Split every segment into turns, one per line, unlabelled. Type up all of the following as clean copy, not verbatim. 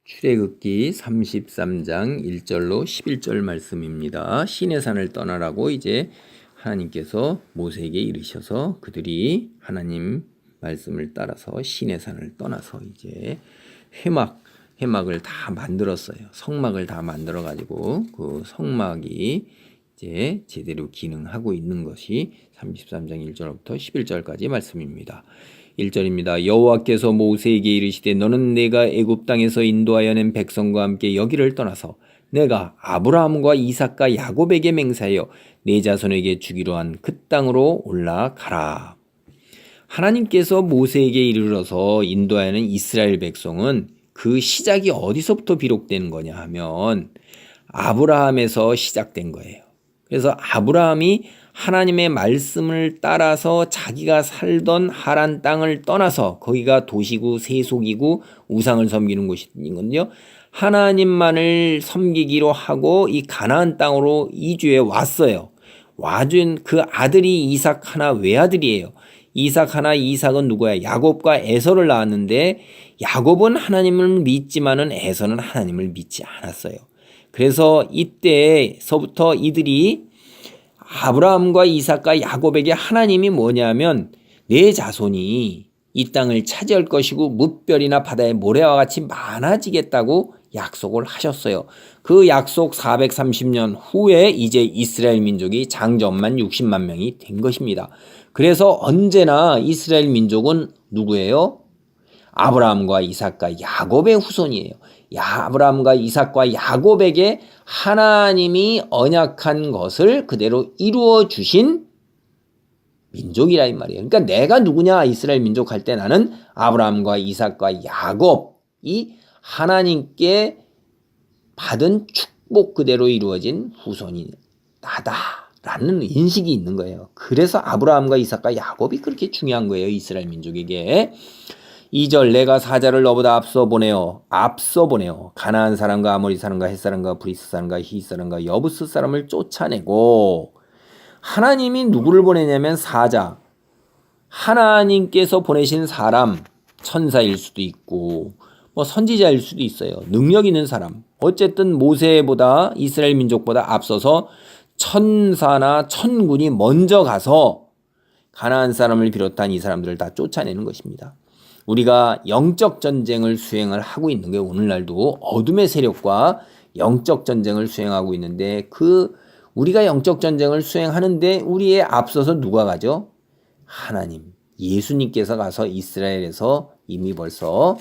출애굽기 33장 1절로 11절 말씀입니다. 시내산을 떠나라고 이제 하나님께서 모세에게 이르셔서 그들이 하나님 말씀을 따라서 시내산을 떠나서 이제 회막을 다 만들었어요. 성막을 다 만들어 가지고 그 성막이 이제 제대로 기능하고 있는 것이 33장 1절부터 11절까지 말씀입니다. 1절입니다. 여호와께서 모세에게 이르시되 너는 내가 애굽 땅에서 인도하여 낸 백성과 함께 여기를 떠나서 내가 아브라함과 이삭과 야곱에게 맹세하여 내 자손에게 주기로 한 그 땅으로 올라가라. 하나님께서 모세에게 이르러서 인도하는 이스라엘 백성은 그 시작이 어디서부터 비록되는 거냐 하면 아브라함에서 시작된 거예요. 그래서 아브라함이 하나님의 말씀을 따라서 자기가 살던 하란 땅을 떠나서 거기가 도시고 세속이고 우상을 섬기는 곳이거든요. 하나님만을 섬기기로 하고 이 가나안 땅으로 이주해 왔어요. 와준 그 아들이 이삭 하나 외아들이에요. 이삭 하나 이삭은 누구야? 야곱과 에서를 낳았는데 야곱은 하나님을 믿지만은 에서는 하나님을 믿지 않았어요. 그래서 이때서부터 이들이 아브라함과 이삭과 야곱에게 하나님이 뭐냐면 내 자손이 이 땅을 차지할 것이고 무별이나 바다의 모래와 같이 많아지겠다고 약속을 하셨어요. 그 약속 430년 후에 이제 이스라엘 민족이 장정만 60만 명이 된 것입니다. 그래서 언제나 이스라엘 민족은 누구예요? 아브라함과 이삭과 야곱의 후손이에요. 아브라함과 이삭과 야곱에게 하나님이 언약한 것을 그대로 이루어 주신 민족이라 이 말이에요. 그러니까 내가 누구냐 이스라엘 민족 할 때 나는 아브라함과 이삭과 야곱이 하나님께 받은 축복 그대로 이루어진 후손이 나다라는 인식이 있는 거예요. 그래서 아브라함과 이삭과 야곱이 그렇게 중요한 거예요. 이스라엘 민족에게. 2절 내가 사자를 너보다 앞서 보내어 가나안 사람과 아모리 사람과 헷 사람과 브리스 사람과 히 사람과 여부스 사람을 쫓아내고 하나님이 누구를 보내냐면 사자 하나님께서 보내신 사람 천사일 수도 있고 뭐 선지자일 수도 있어요. 능력 있는 사람 어쨌든 모세보다 이스라엘 민족보다 앞서서 천사나 천군이 먼저 가서 가나안 사람을 비롯한 이 사람들을 다 쫓아내는 것입니다. 우리가 영적 전쟁을 수행을 하고 있는 게 오늘날도 어둠의 세력과 영적 전쟁을 수행하고 있는데 우리가 영적 전쟁을 수행하는데 우리에 앞서서 누가 가죠? 하나님, 예수님께서 가서 이스라엘에서 이미 벌써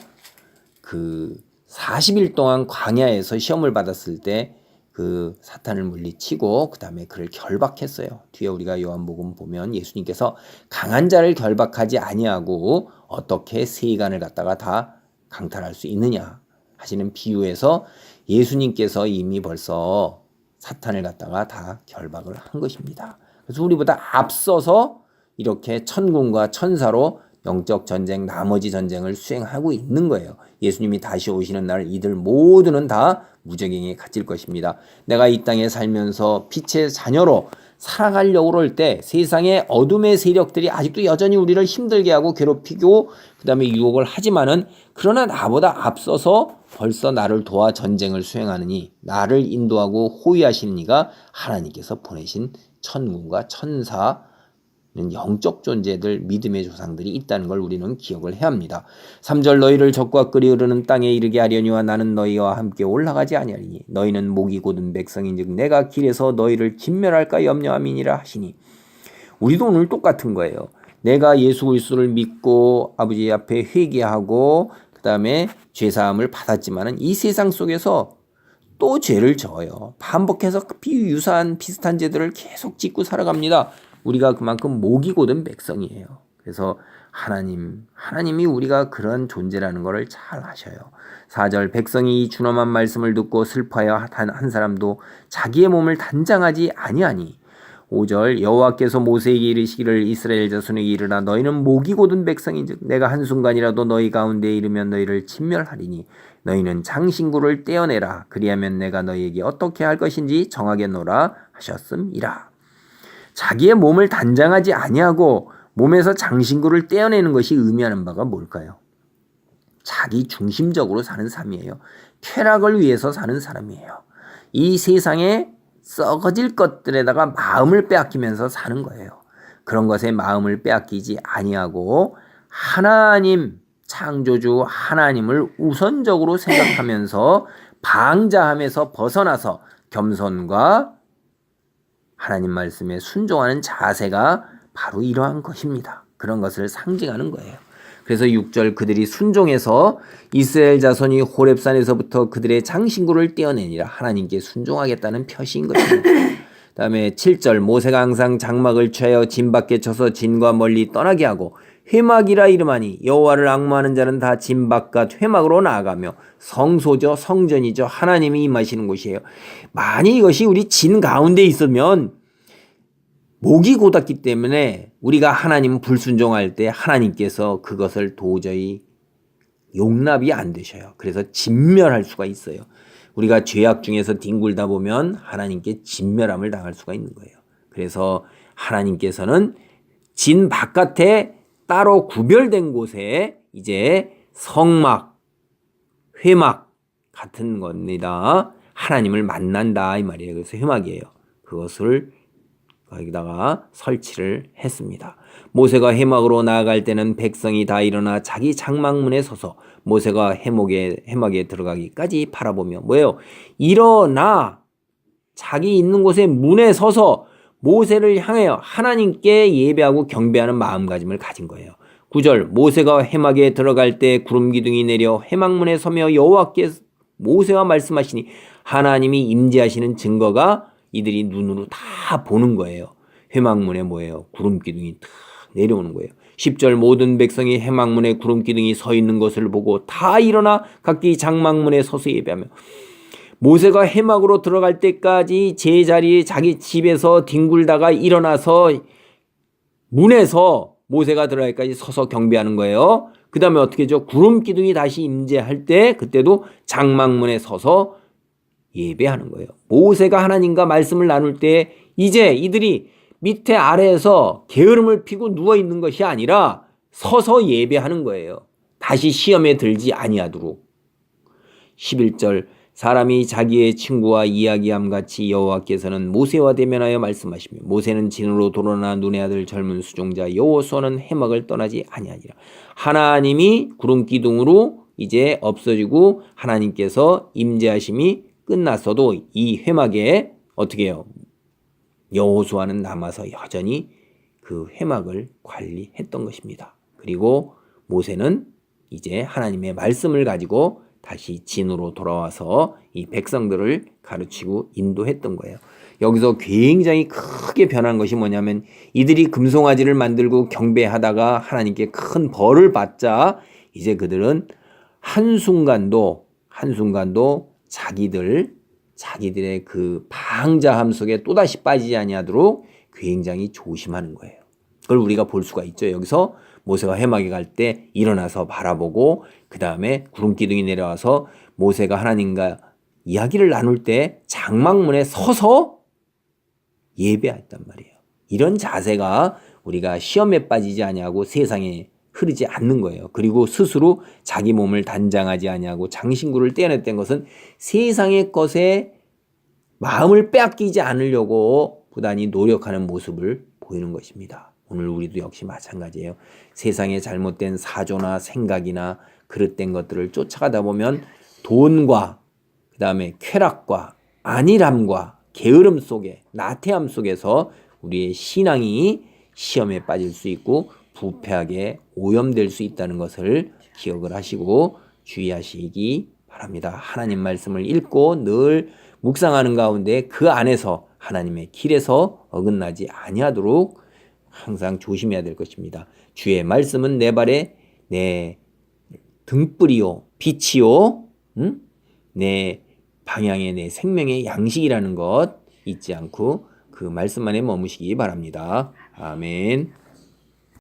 그 40일 동안 광야에서 시험을 받았을 때 그 사탄을 물리치고 그 다음에 그를 결박했어요. 뒤에 우리가 요한복음 보면 예수님께서 강한 자를 결박하지 아니하고 어떻게 세간을 갖다가 다 강탈할 수 있느냐 하시는 비유에서 예수님께서 이미 벌써 사탄을 갖다가 다 결박을 한 것입니다. 그래서 우리보다 앞서서 이렇게 천군과 천사로 영적 전쟁, 나머지 전쟁을 수행하고 있는 거예요. 예수님이 다시 오시는 날 이들 모두는 다 무저갱에 갇힐 것입니다. 내가 이 땅에 살면서 빛의 자녀로 살아가려고 그럴 때 세상의 어둠의 세력들이 아직도 여전히 우리를 힘들게 하고 괴롭히고 그 다음에 유혹을 하지만은 그러나 나보다 앞서서 벌써 나를 도와 전쟁을 수행하느니 나를 인도하고 호위하시는 이가 하나님께서 보내신 천군과 천사 영적 존재들 믿음의 조상들이 있다는 걸 우리는 기억을 해야 합니다. 3절 너희를 적과 끓이 흐르는 땅에 이르게 하려니와 나는 너희와 함께 올라가지 아니하리니 너희는 목이 곧은 백성인즉 내가 길에서 너희를 진멸할까 염려함이니라 하시니 우리도 오늘 똑같은 거예요. 내가 예수 그리스도를 믿고 아버지 앞에 회개하고 그 다음에 죄사함을 받았지만은 이 세상 속에서 또 죄를 져요. 반복해서 유사한 비슷한 죄들을 계속 짓고 살아갑니다. 우리가 그만큼 목이 곧은 백성이에요. 그래서 하나님이 우리가 그런 존재라는 것을 잘 아셔요. 4절 백성이 이 준엄한 말씀을 듣고 슬퍼하여 한 사람도 자기의 몸을 단장하지 아니하니 5절 여호와께서 모세에게 이르시기를 이스라엘 자손에게 이르라 너희는 목이 곧은 백성인즉 내가 한순간이라도 너희 가운데에 이르면 너희를 진멸하리니 너희는 장신구를 떼어내라 그리하면 내가 너희에게 어떻게 할 것인지 정하겠노라 하셨음이라. 자기의 몸을 단장하지 아니하고 몸에서 장신구를 떼어내는 것이 의미하는 바가 뭘까요? 자기 중심적으로 사는 삶이에요. 쾌락을 위해서 사는 사람이에요. 이 세상에 썩어질 것들에다가 마음을 빼앗기면서 사는 거예요. 그런 것에 마음을 빼앗기지 아니하고 하나님, 창조주 하나님을 우선적으로 생각하면서 방자함에서 벗어나서 겸손과 하나님 말씀에 순종하는 자세가 바로 이러한 것입니다. 그런 것을 상징하는 거예요. 그래서 6절 그들이 순종해서 이스라엘 자손이 호렙산에서부터 그들의 장신구를 떼어내니라. 하나님께 순종하겠다는 표시인 것입니다. 다음에 7절 모세가 항상 장막을 취하여 진 밖에 쳐서 진과 멀리 떠나게 하고 회막이라 이름하니 여호와를 앙모하는 자는 다 진 바깥 회막으로 나아가며 성소죠, 성전이죠. 하나님이 임하시는 곳이에요. 만약 이것이 우리 진 가운데 있으면 목이 곧았기 때문에 우리가 하나님 불순종할 때 하나님께서 그것을 도저히 용납이 안 되셔요. 그래서 진멸할 수가 있어요. 우리가 죄악 중에서 뒹굴다 보면 하나님께 진멸함을 당할 수가 있는 거예요. 그래서 하나님께서는 진 바깥에 따로 구별된 곳에 이제 성막, 회막 같은 겁니다. 하나님을 만난다 이 말이에요. 그래서 회막이에요. 그것을 거기다가 설치를 했습니다. 모세가 회막으로 나아갈 때는 백성이 다 일어나 자기 장막문에 서서 모세가 회막에 들어가기까지 바라보며 뭐예요? 일어나 자기 있는 곳에 문에 서서 모세를 향하여 하나님께 예배하고 경배하는 마음가짐을 가진 거예요. 9절 모세가 회막에 들어갈 때 구름 기둥이 내려 회막문에 서며 여호와께 모세와 말씀하시니 하나님이 임재하시는 증거가 이들이 눈으로 다 보는 거예요. 회막문에 뭐예요? 구름 기둥이 탁 내려오는 거예요. 10절 모든 백성이 회막문에 구름 기둥이 서 있는 것을 보고 다 일어나 각기 장막문에 서서 예배하며 모세가 회막으로 들어갈 때까지 제자리에 자기 집에서 뒹굴다가 일어나서 문에서 모세가 들어갈까지 서서 경배하는 거예요. 그 다음에 어떻게 하죠? 구름 기둥이 다시 임재할 때 그때도 장막문에 서서 예배하는 거예요. 모세가 하나님과 말씀을 나눌 때 이제 이들이 밑에 아래에서 게으름을 피고 누워있는 것이 아니라 서서 예배하는 거예요. 다시 시험에 들지 아니하도록. 11절 사람이 자기의 친구와 이야기함 같이 여호와께서는 모세와 대면하여 말씀하시며 모세는 진으로 돌아나 눈의 아들 젊은 수종자 여호수아는 회막을 떠나지 아니하니라. 하나님이 구름 기둥으로 이제 없어지고 하나님께서 임재하심이 끝났어도 이 회막에 어떻게 해요? 여호수아는 남아서 여전히 그 회막을 관리했던 것입니다. 그리고 모세는 이제 하나님의 말씀을 가지고 다시 진으로 돌아와서 이 백성들을 가르치고 인도했던 거예요. 여기서 굉장히 크게 변한 것이 뭐냐면 이들이 금송아지를 만들고 경배하다가 하나님께 큰 벌을 받자 이제 그들은 한순간도 자기들의 그 방자함 속에 또다시 빠지지 아니하도록 굉장히 조심하는 거예요. 그걸 우리가 볼 수가 있죠. 여기서 모세가 회막에 갈 때 일어나서 바라보고 그 다음에 구름 기둥이 내려와서 모세가 하나님과 이야기를 나눌 때 장막문에 서서 예배했단 말이에요. 이런 자세가 우리가 시험에 빠지지 아니하고 세상에 흐르지 않는 거예요. 그리고 스스로 자기 몸을 단장하지 아니하고 장신구를 떼어냈던 것은 세상의 것에 마음을 빼앗기지 않으려고 부단히 노력하는 모습을 보이는 것입니다. 오늘 우리도 역시 마찬가지예요. 세상의 잘못된 사조나 생각이나 그릇된 것들을 쫓아가다 보면 돈과 그 다음에 쾌락과 안일함과 게으름 속에 나태함 속에서 우리의 신앙이 시험에 빠질 수 있고 부패하게 오염될 수 있다는 것을 기억을 하시고 주의하시기 바랍니다. 하나님 말씀을 읽고 늘 묵상하는 가운데 그 안에서 하나님의 길에서 어긋나지 아니하도록 항상 조심해야 될 것입니다. 주의 말씀은 내 발에 내 등불이요 빛이요 내 방향의 내 생명의 양식이라는 것 잊지 않고 그 말씀 안에 머무시기 바랍니다. 아멘.